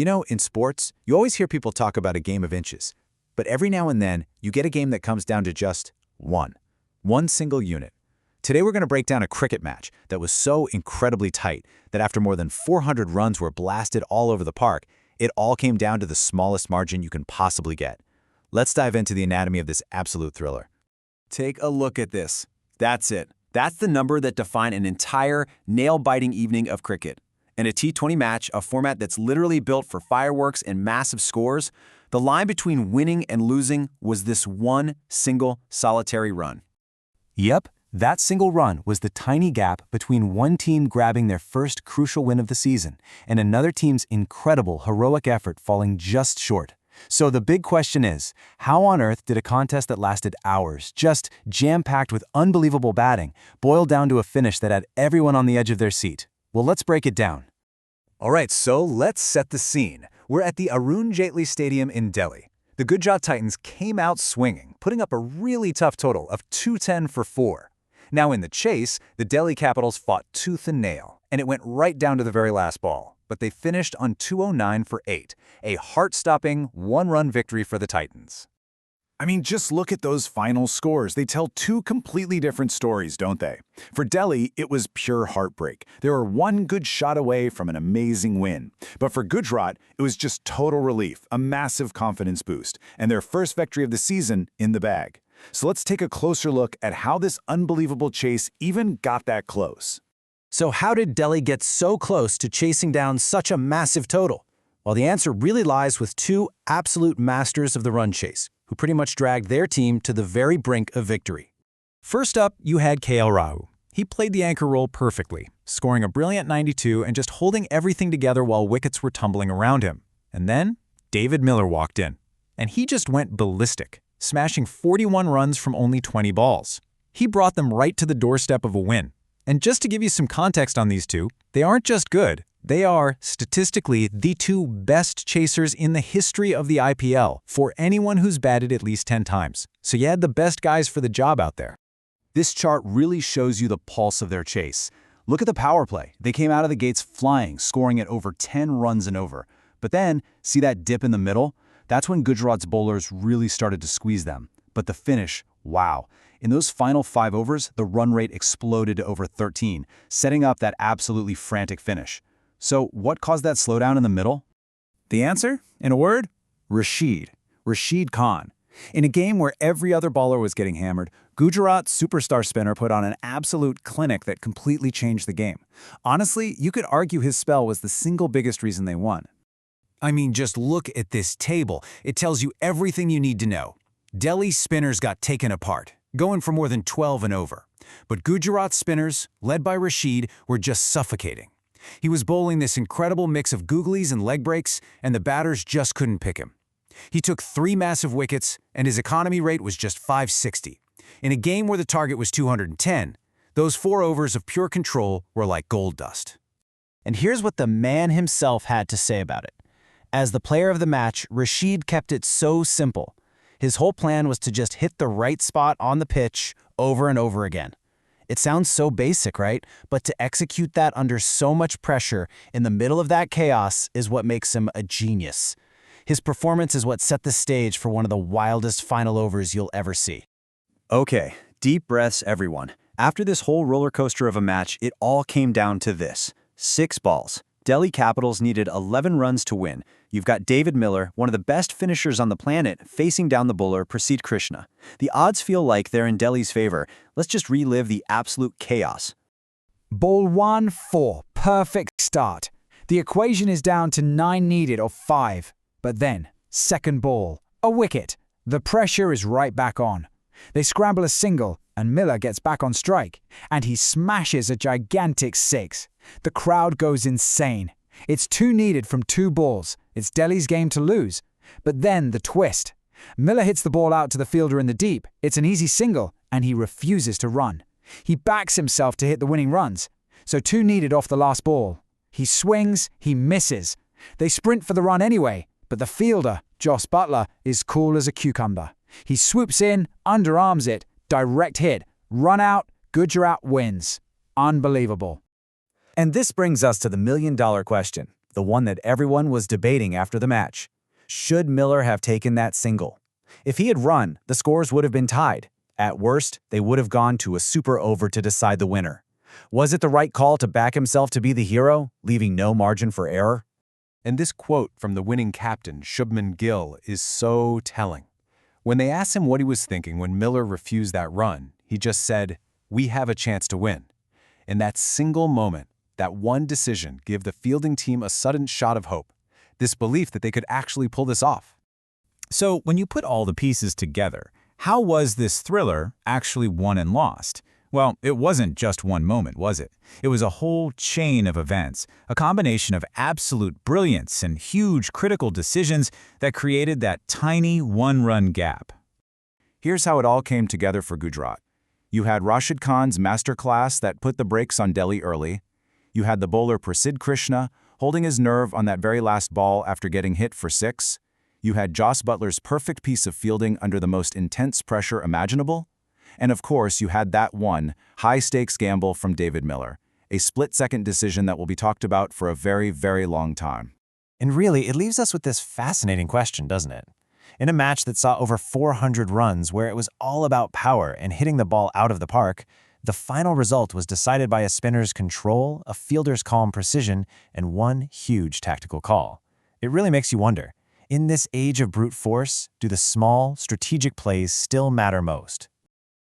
You know, in sports, you always hear people talk about a game of inches. But every now and then, you get a game that comes down to just one single unit. Today we're going to break down a cricket match that was so incredibly tight that after more than 400 runs were blasted all over the park, it all came down to the smallest margin you can possibly get. Let's dive into the anatomy of this absolute thriller. Take a look at this. That's it. That's the number that defined an entire nail-biting evening of cricket. In a T20 match, a format that's literally built for fireworks and massive scores, the line between winning and losing was this one single solitary run. Yep, that single run was the tiny gap between one team grabbing their first crucial win of the season and another team's incredible heroic effort falling just short. So the big question is, how on earth did a contest that lasted hours, just jam-packed with unbelievable batting, boil down to a finish that had everyone on the edge of their seat? Well, let's break it down. All right, so let's set the scene. We're at the Arun Jaitley Stadium in Delhi. The Gujarat Titans came out swinging, putting up a really tough total of 210 for 4. Now in the chase, the Delhi Capitals fought tooth and nail, and it went right down to the very last ball. But they finished on 209 for 8, a heart-stopping one-run victory for the Titans. I mean, just look at those final scores. They tell two completely different stories, don't they? For Delhi, it was pure heartbreak. They were one good shot away from an amazing win. But for Gujarat, it was just total relief, a massive confidence boost, and their first victory of the season in the bag. So let's take a closer look at how this unbelievable chase even got that close. So how did Delhi get so close to chasing down such a massive total? Well, the answer really lies with two absolute masters of the run chase, who pretty much dragged their team to the very brink of victory. First up, you had KL Rahul. He played the anchor role perfectly, scoring a brilliant 92 and just holding everything together while wickets were tumbling around him. And then, David Miller walked in, and he just went ballistic, smashing 41 runs from only 20 balls. He brought them right to the doorstep of a win. And just to give you some context on these two, they aren't just good. They are, statistically, the two best chasers in the history of the IPL for anyone who's batted at least 10 times. So you had the best guys for the job out there. This chart really shows you the pulse of their chase. Look at the power play. They came out of the gates flying, scoring at over 10 runs and over. But then, see that dip in the middle? That's when Gujarat's bowlers really started to squeeze them. But the finish, wow. In those final 5 overs, the run rate exploded to over 13, setting up that absolutely frantic finish. So what caused that slowdown in the middle? The answer, in a word, Rashid Khan. In a game where every other bowler was getting hammered, Gujarat's superstar spinner put on an absolute clinic that completely changed the game. Honestly, you could argue his spell was the single biggest reason they won. I mean, just look at this table. It tells you everything you need to know. Delhi's spinners got taken apart, going for more than 12 and over. But Gujarat's spinners, led by Rashid, were just suffocating. He was bowling this incredible mix of googlies and leg breaks, and the batters just couldn't pick him. He took 3 massive wickets, and his economy rate was just 560. In a game where the target was 210, those 4 overs of pure control were like gold dust. And here's what the man himself had to say about it. As the player of the match, Rashid kept it so simple. His whole plan was to just hit the right spot on the pitch over and over again. It sounds so basic, right? But to execute that under so much pressure in the middle of that chaos is what makes him a genius. His performance is what set the stage for one of the wildest final overs you'll ever see. Okay, deep breaths, everyone. After this whole roller coaster of a match, it all came down to this. 6 balls. Delhi Capitals needed 11 runs to win. You've got David Miller, one of the best finishers on the planet, facing down the bowler Prasidh Krishna. The odds feel like they're in Delhi's favor. Let's just relive the absolute chaos. Ball 1, 4. Perfect start. The equation is down to 9 needed of 5. But then, second ball. A wicket. The pressure is right back on. They scramble a single, and Miller gets back on strike, and he smashes a gigantic 6. The crowd goes insane. It's 2 needed from 2 balls. It's Delhi's game to lose. But then the twist. Miller hits the ball out to the fielder in the deep. It's an easy single, and he refuses to run. He backs himself to hit the winning runs. So 2 needed off the last ball. He swings, he misses. They sprint for the run anyway, but the fielder, Joss Buttler, is cool as a cucumber. He swoops in, underarms it, direct hit, run out, Gujarat wins. Unbelievable. And this brings us to the million-dollar question. the one that everyone was debating after the match. Should Miller have taken that single? If he had run, the scores would have been tied. At worst, they would have gone to a super over to decide the winner. Was it the right call to back himself to be the hero, leaving no margin for error? And this quote from the winning captain, Shubman Gill, is so telling. When they asked him what he was thinking when Miller refused that run, he just said, "We have a chance to win." In that single moment, that one decision gave the fielding team a sudden shot of hope, this belief that they could actually pull this off. So when you put all the pieces together, how was this thriller actually won and lost? Well, it wasn't just one moment, was it? It was a whole chain of events, a combination of absolute brilliance and huge critical decisions that created that tiny one-run gap. Here's how it all came together for Gujarat. You had Rashid Khan's masterclass that put the brakes on Delhi early. You had the bowler Prasidh Krishna holding his nerve on that very last ball after getting hit for 6. You had Joss Butler's perfect piece of fielding under the most intense pressure imaginable. And of course, you had that one high-stakes gamble from David Miller, a split-second decision that will be talked about for a very, very long time. And really, it leaves us with this fascinating question, doesn't it? In a match that saw over 400 runs where it was all about power and hitting the ball out of the park, the final result was decided by a spinner's control, a fielder's calm precision, and one huge tactical call. It really makes you wonder, in this age of brute force, do the small, strategic plays still matter most?